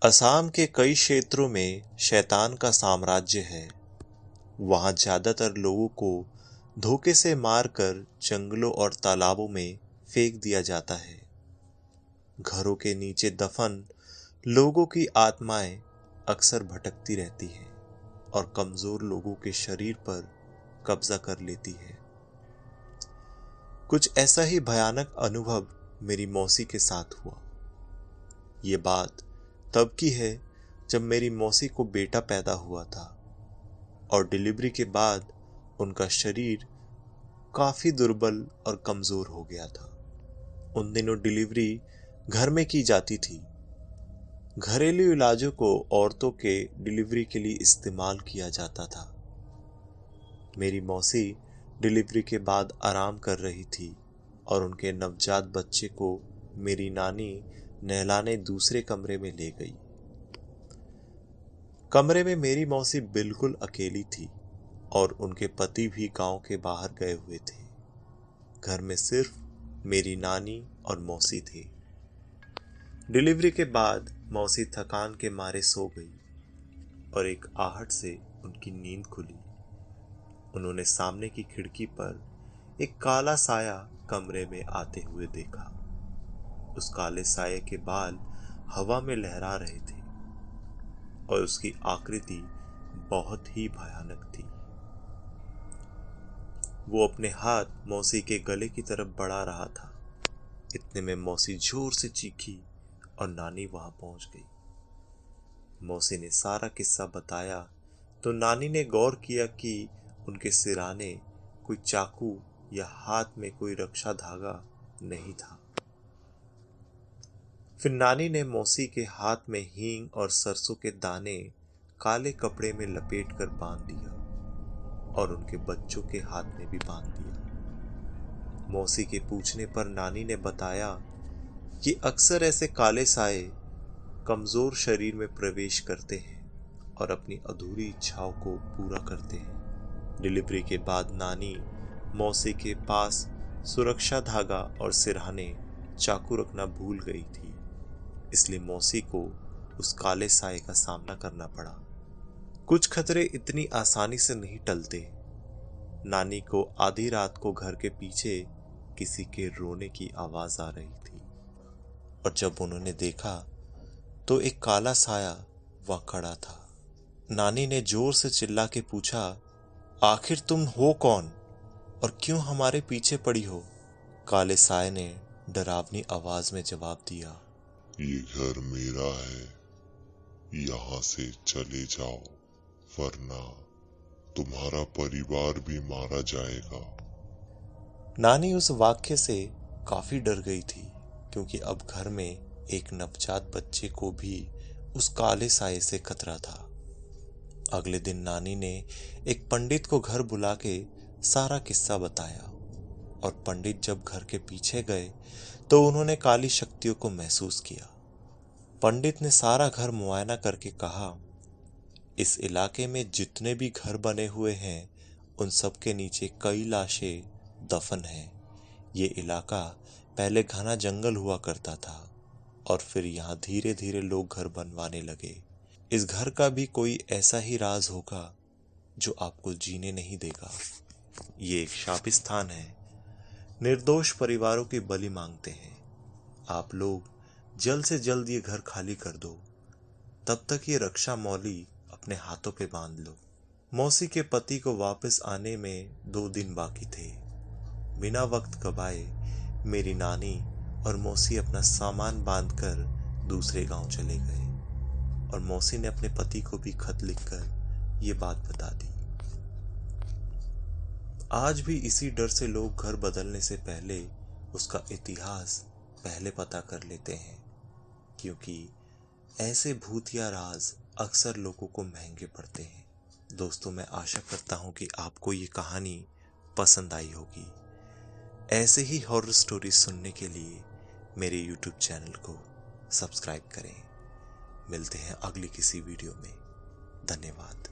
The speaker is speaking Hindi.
असम के कई क्षेत्रों में शैतान का साम्राज्य है। वहां ज्यादातर लोगों को धोखे से मारकर जंगलों और तालाबों में फेंक दिया जाता है। घरों के नीचे दफन लोगों की आत्माएं अक्सर भटकती रहती हैं और कमजोर लोगों के शरीर पर कब्जा कर लेती है। कुछ ऐसा ही भयानक अनुभव मेरी मौसी के साथ हुआ। ये बात तब की है जब मेरी मौसी को बेटा पैदा हुआ था और डिलीवरी के बाद उनका शरीर काफी दुर्बल और कमजोर हो गया था। उन दिनों डिलीवरी घर में की जाती थी। घरेलू इलाजों को औरतों के डिलीवरी के लिए इस्तेमाल किया जाता था। मेरी मौसी डिलीवरी के बाद आराम कर रही थी और उनके नवजात बच्चे को मेरी नानी नहलाने दूसरे कमरे में ले गई। कमरे में मेरी मौसी बिल्कुल अकेली थी और उनके पति भी गांव के बाहर गए हुए थे। घर में सिर्फ मेरी नानी और मौसी थी। डिलीवरी के बाद मौसी थकान के मारे सो गई और एक आहट से उनकी नींद खुली। उन्होंने सामने की खिड़की पर एक काला साया कमरे में आते हुए देखा। उस काले साये के बाल हवा में लहरा रहे थे और उसकी आकृति बहुत ही भयानक थी। वो अपने हाथ मौसी के गले की तरफ बढ़ा रहा था। इतने में मौसी जोर से चीखी और नानी वहां पहुंच गई। मौसी ने सारा किस्सा बताया तो नानी ने गौर किया कि उनके सिरहाने कोई चाकू या हाथ में कोई रक्षा धागा नहीं था। फिर नानी ने मौसी के हाथ में हींग और सरसों के दाने काले कपड़े में लपेटकर बांध दिया और उनके बच्चों के हाथ में भी बांध दिया। मौसी के पूछने पर नानी ने बताया कि अक्सर ऐसे काले साए कमजोर शरीर में प्रवेश करते हैं और अपनी अधूरी इच्छाओं को पूरा करते हैं। डिलीवरी के बाद नानी मौसी के पास सुरक्षा धागा और सिरहाने चाकू रखना भूल गई थी, इसलिए मौसी को उस काले साए का सामना करना पड़ा। कुछ खतरे इतनी आसानी से नहीं टलते। नानी को आधी रात को घर के पीछे किसी के रोने की आवाज आ रही थी और जब उन्होंने देखा तो एक काला साया वहां खड़ा था। नानी ने जोर से चिल्ला के पूछा, आखिर तुम हो कौन और क्यों हमारे पीछे पड़ी हो? काले साए ने डरावनी आवाज में जवाब दिया, ये घर मेरा है, यहाँ से चले जाओ वरना तुम्हारा परिवार भी मारा जाएगा। नानी उस वाक्य से काफी डर गई थी क्योंकि अब घर में एक नवजात बच्चे को भी उस काले साए से खतरा था। अगले दिन नानी ने एक पंडित को घर बुला के सारा किस्सा बताया और पंडित जब घर के पीछे गए तो उन्होंने काली शक्तियों को महसूस किया। पंडित ने सारा घर मुआयना करके कहा, इस इलाके में जितने भी घर बने हुए हैं उन सब के नीचे कई लाशें दफन हैं। ये इलाका पहले घना जंगल हुआ करता था और फिर यहाँ धीरे धीरे लोग घर बनवाने लगे। इस घर का भी कोई ऐसा ही राज होगा जो आपको जीने नहीं देगा। ये एक शापिस्थान है। निर्दोष परिवारों की बलि मांगते हैं। आप लोग जल्द से जल्द ये घर खाली कर दो, तब तक ये रक्षा मौली अपने हाथों पे बांध लो। मौसी के पति को वापस आने में 2 दिन बाकी थे। बिना वक्त गवाए मेरी नानी और मौसी अपना सामान बांधकर दूसरे गांव चले गए और मौसी ने अपने पति को भी खत लिखकर ये बात बता दी। आज भी इसी डर से लोग घर बदलने से पहले उसका इतिहास पहले पता कर लेते हैं, क्योंकि ऐसे भूतिया राज अक्सर लोगों को महंगे पड़ते हैं। दोस्तों, मैं आशा करता हूं कि आपको ये कहानी पसंद आई होगी। ऐसे ही हॉरर स्टोरी सुनने के लिए मेरे YouTube चैनल को सब्सक्राइब करें। मिलते हैं अगली किसी वीडियो में। धन्यवाद।